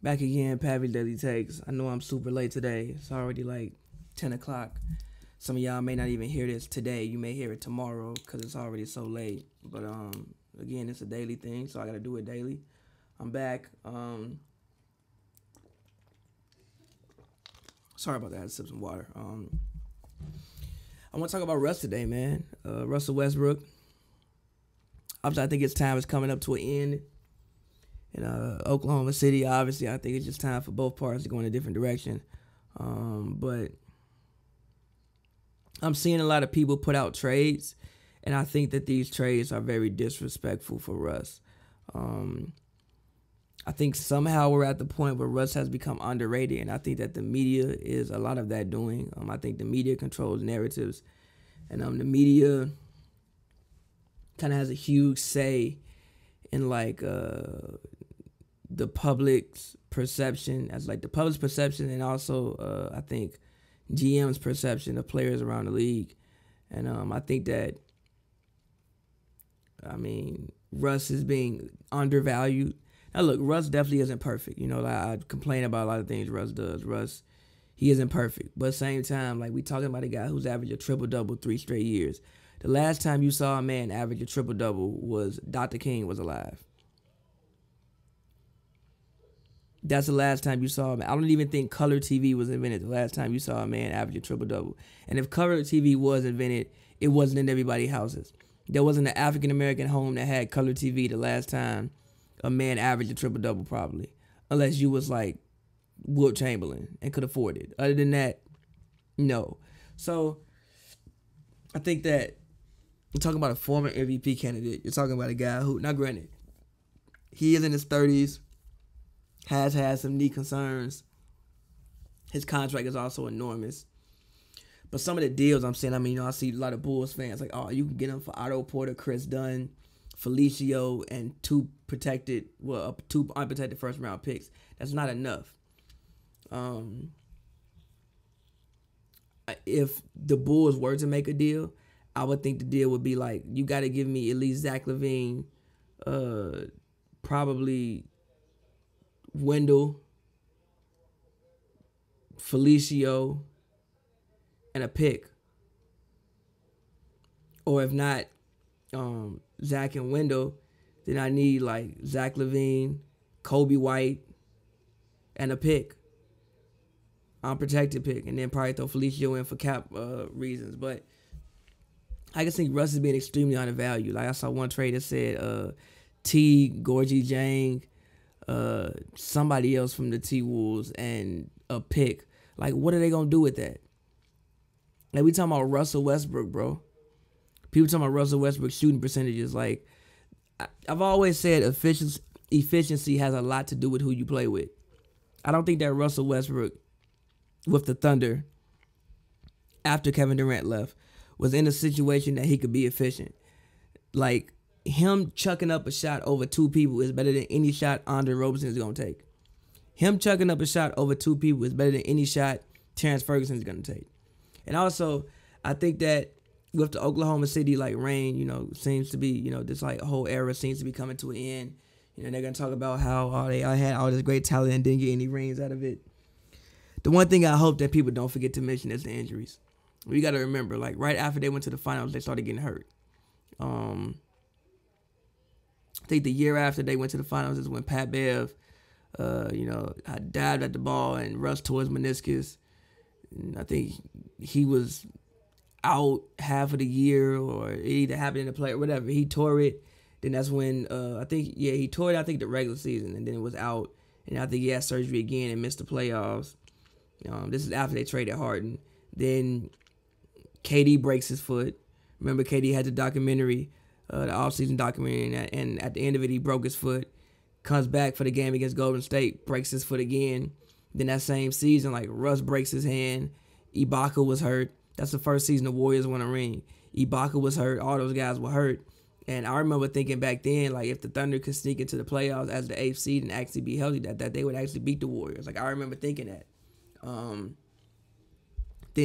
Back again, Pavy Daily Takes. I know I'm super late today. It's already like 10 o'clock. Some of y'all may not even hear this today. You may hear it tomorrow because it's already so late. But again, it's a daily thing, so I got to do it daily. I'm back. Sorry about that. I had to sip some water. I want to talk about Russ today, man. Russell Westbrook. Obviously, I think his time is coming up to an end in Oklahoma City. Obviously, I think it's just time for both parties to go in a different direction. But I'm seeing a lot of people put out trades, and I think that these trades are very disrespectful for Russ. I think somehow we're at the point where Russ has become underrated, and I think that the media is a lot of that doing. I think the media controls narratives, and the media kind of has a huge say in like the public's perception, as like the public's perception, and also I think GM's perception of players around the league. And I think that, Russ is being undervalued. Now look, Russ definitely isn't perfect. You know, like, I complain about a lot of things Russ does. Russ, he isn't perfect. But at the same time, like, we talking about a guy who's averaged a triple-double 3 straight years. The last time you saw a man average a triple-double was Dr. King was alive. That's the last time you saw him. I don't even think color TV was invented the last time you saw a man average a triple-double. And if color TV was invented, it wasn't in everybody's houses. There wasn't an African-American home that had color TV the last time a man averaged a triple-double, probably. Unless you was like Wilt Chamberlain and could afford it. Other than that, no. So I think that you're talking about a former MVP candidate. You're talking about a guy who, now granted, he is in his 30s, has had some knee concerns. His contract is also enormous. But some of the deals I'm seeing, I see a lot of Bulls fans like, oh, you can get him for Otto Porter, Chris Dunn, Felicio, and two unprotected first-round picks. That's not enough. If the Bulls were to make a deal, I would think the deal would be like, you got to give me at least Zach LaVine, probably Wendell, Felicio, and a pick. Or if not Zach and Wendell, then I need like Zach LaVine, Kobe White, and a pick. Unprotected pick. And then probably throw Felicio in for cap reasons. But I just think Russ is being extremely undervalued. Like I saw one trade that said T, Gorgie Jang, somebody else from the T-Wolves, and a pick. Like, what are they going to do with that? Like, we talking about Russell Westbrook, bro. People talking about Russell Westbrook shooting percentages. Like, I've always said efficiency has a lot to do with who you play with. I don't think that Russell Westbrook with the Thunder, after Kevin Durant left, was in a situation that he could be efficient. Like, him chucking up a shot over 2 people is better than any shot Andre Roberson is going to take. Him chucking up a shot over 2 people is better than any shot Terrence Ferguson is going to take. And also, I think that with the Oklahoma City, like, reign, seems to be, this, like, whole era seems to be coming to an end. They're going to talk about how they had all this great talent and didn't get any rings out of it. The one thing I hope that people don't forget to mention is the injuries. We got to remember, like, right after they went to the finals, they started getting hurt. I think the year after they went to the finals is when Pat Bev, dived at the ball and rushed towards meniscus. And I think he was out half of the year, or it either happened in the play or whatever. He tore it. Then that's when he tore it, I think, the regular season, and then it was out. And I think he had surgery again and missed the playoffs. This is after they traded Harden. Then KD breaks his foot. Remember, KD had the documentary, the offseason documentary, and at the end of it, he broke his foot. Comes back for the game against Golden State, breaks his foot again. Then that same season, like, Russ breaks his hand. Ibaka was hurt. That's the first season the Warriors won a ring. Ibaka was hurt. All those guys were hurt. And I remember thinking back then, like, if the Thunder could sneak into the playoffs as the 8th seed and actually be healthy, that they would actually beat the Warriors. Like, I remember thinking that. Then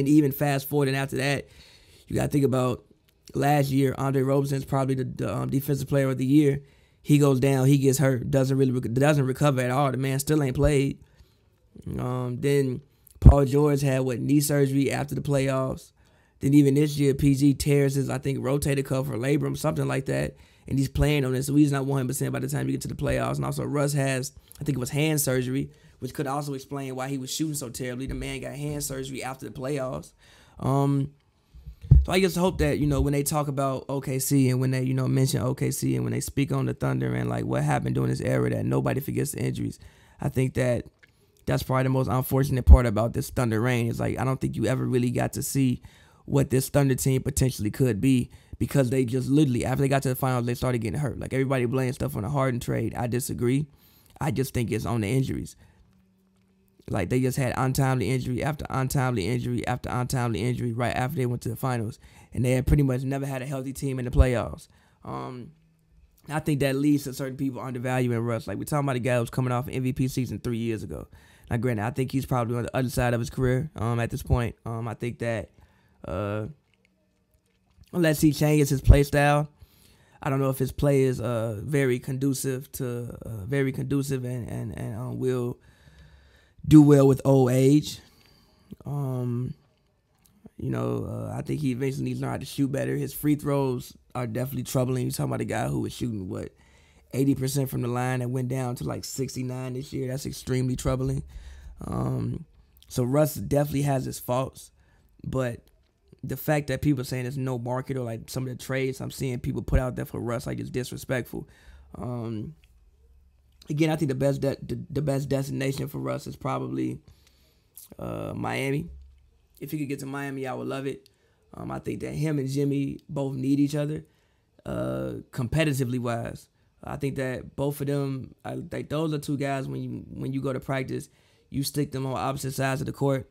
even fast forward, and after that, you got to think about last year, Andre Robinson is probably the defensive player of the year. He goes down, he gets hurt, doesn't recover at all. The man still ain't played. Then Paul George had knee surgery after the playoffs. Then even this year, PG tears his, I think, rotator cuff or labrum, something like that, and he's playing on it, so he's not 100% by the time you get to the playoffs. And also Russ has, I think it was hand surgery, which could also explain why he was shooting so terribly. The man got hand surgery after the playoffs. So I just hope that, when they talk about OKC and when they, mention OKC and when they speak on the Thunder and like what happened during this era, that nobody forgets the injuries. I think that that's probably the most unfortunate part about this Thunder reign. Is like, I don't think you ever really got to see what this Thunder team potentially could be, because they just literally, after they got to the finals, they started getting hurt. Like, everybody blames stuff on the Harden trade. I disagree. I just think it's on the injuries. Like, they just had untimely injury after untimely injury after untimely injury right after they went to the finals. And they had pretty much never had a healthy team in the playoffs. I think that leads to certain people undervaluing Russ. Like, we're talking about a guy who was coming off an MVP season 3 years ago. Now, granted, I think he's probably on the other side of his career at this point. I think that unless he changes his play style, I don't know if his play is very conducive and will do well with old age. I think he eventually needs to learn how to shoot better. His free throws are definitely troubling. You're talking about a guy who was shooting 80% from the line and went down to like 69 this year. That's extremely troubling. So Russ definitely has his faults, but the fact that people are saying there's no market, or like some of the trades I'm seeing people put out there for Russ, like, it's disrespectful. Again, I think the best destination for Russ is probably Miami. If he could get to Miami, I would love it. I think that him and Jimmy both need each other, competitively wise. I think that both of them, like, those are two guys when you go to practice, you stick them on opposite sides of the court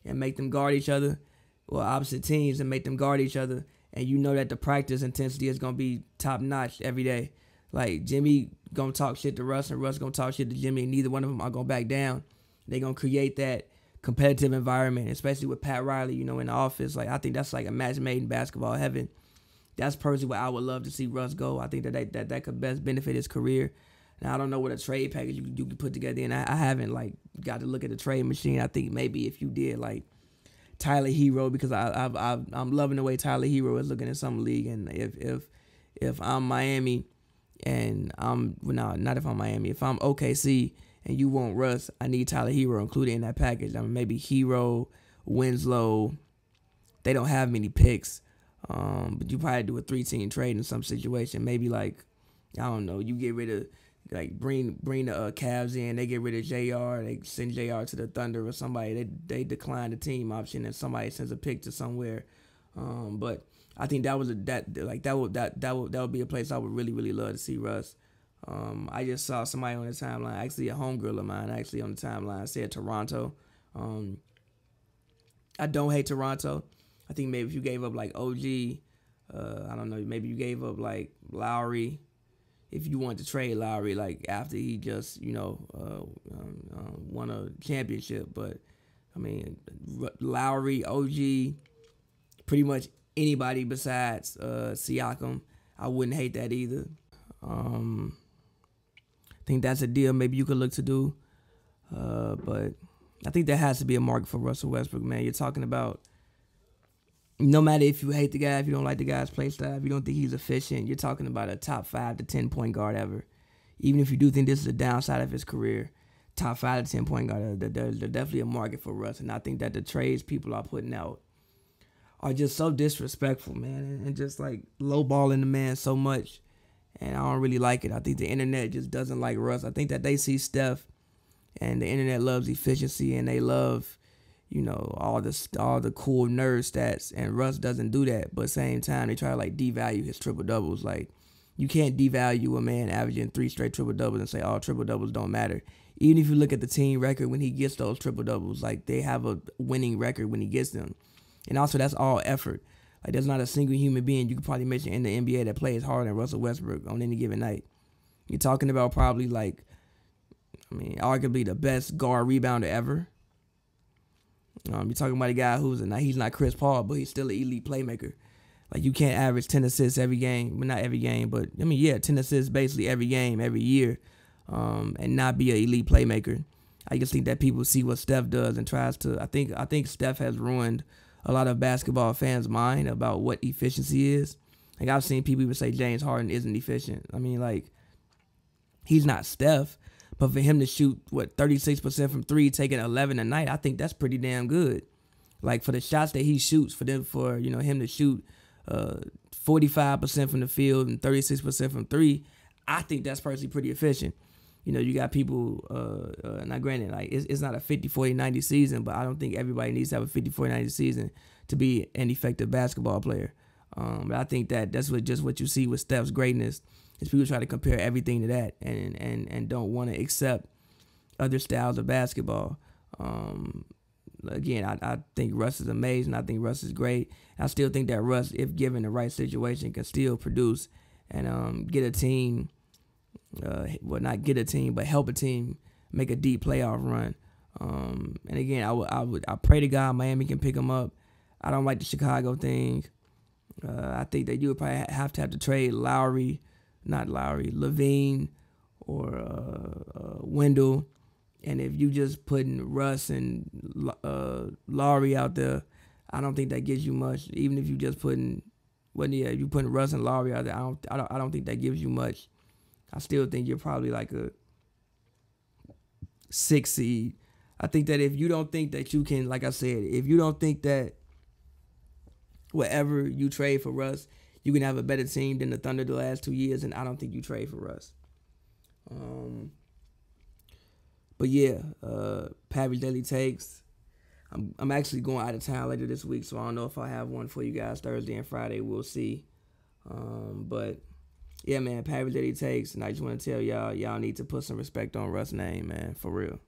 and make them guard each other, or opposite teams and make them guard each other, and you know that the practice intensity is going to be top-notch every day. Like, Jimmy going to talk shit to Russ, and Russ going to talk shit to Jimmy, and neither one of them are going to back down. They're going to create that competitive environment, especially with Pat Riley, in the office. Like, I think that's like a match made in basketball heaven. That's personally where I would love to see Russ go. I think that could best benefit his career. Now, I don't know what a trade package you could put together, and I haven't, like, got to look at the trade machine. I think maybe if you did, like, Tyler Hero, because I'm loving the way Tyler Hero is looking in some league, and if I'm Miami and not if I'm Miami, if I'm OKC and you want Russ, I need Tyler Hero included in that package. I mean, maybe Hero, Winslow. They don't have many picks, but you probably do a 3-team trade in some situation. Maybe, like, I don't know, you get rid of, like, bring the Cavs in, they get rid of JR, they send JR to the Thunder or somebody, they decline the team option and somebody sends a pick to somewhere. But I think that would be a place I would really, really love to see Russ. I just saw somebody on the timeline, actually a homegirl of mine, on the timeline, said Toronto. I don't hate Toronto. I think maybe if you gave up, like, OG, I don't know, maybe you gave up, like, Lowry, if you want to trade Lowry, like, after he just, won a championship. But, I mean, Lowry, OG, pretty much anybody besides Siakam, I wouldn't hate that either. I think that's a deal maybe you could look to do. But I think there has to be a market for Russell Westbrook, man. You're talking about, no matter if you hate the guy, if you don't like the guy's play style, if you don't think he's efficient, you're talking about a top 5 to 10 point guard ever. Even if you do think this is a downside of his career, top 5 to 10 point guard, there's definitely a market for Russ. And I think that the trades people are putting out are just so disrespectful, man, and just, like, lowballing the man so much. And I don't really like it. I think the internet just doesn't like Russ. I think that they see Steph, and the internet loves efficiency, and they love, all the cool nerd stats, and Russ doesn't do that. But at the same time, they try to, like, devalue his triple doubles. Like, you can't devalue a man averaging 3 straight triple doubles and say all triple doubles don't matter. Even if you look at the team record when he gets those triple doubles, like, they have a winning record when he gets them. And also, that's all effort. Like, there's not a single human being you could probably mention in the NBA that plays harder than Russell Westbrook on any given night. You're talking about probably, like, arguably the best guard rebounder ever. You're talking about a guy he's not Chris Paul, but he's still an elite playmaker. Like, you can't average 10 assists every game. Well, not every game, but, I mean, yeah, 10 assists basically every game, every year, and not be an elite playmaker. I just think that people see what Steph does and tries to. I think Steph has ruined a lot of basketball fans' mind about what efficiency is. Like, I've seen people even say James Harden isn't efficient. I mean, like, he's not Steph, but for him to shoot, 36% from three, taking 11 a night, I think that's pretty damn good. Like, for the shots that he shoots, for him to shoot 45% from the field and 36% from three, I think that's personally pretty efficient. You got people, now granted, like, it's not a 50-40-90 season, but I don't think everybody needs to have a 50-40-90 season to be an effective basketball player. But I think that's what you see with Steph's greatness, is people try to compare everything to that and don't want to accept other styles of basketball. Again, I think Russ is amazing. I think Russ is great. I still think that Russ, if given the right situation, can still produce and get a team, not get a team, but help a team make a deep playoff run. And again, I pray to God Miami can pick him up. I don't like the Chicago thing. I think that you would probably have to trade Levine or Wendell. And if you just putting Russ and Lowry out there, I don't think that gives you much. Even if you just putting, if you putting Russ and Lowry out there, I don't think that gives you much. I still think you're probably like a 6 seed. I think that if you don't think that you can, like I said, if you don't think that whatever you trade for Russ, you can have a better team than the Thunder the last 2 years, and I don't think you trade for Russ. But yeah, Pavy Daily Takes. I'm actually going out of town later this week, so I don't know if I have one for you guys Thursday and Friday. We'll see. But yeah, man, Pavy Daily Takes, and I just want to tell y'all need to put some respect on Russ' name, man, for real.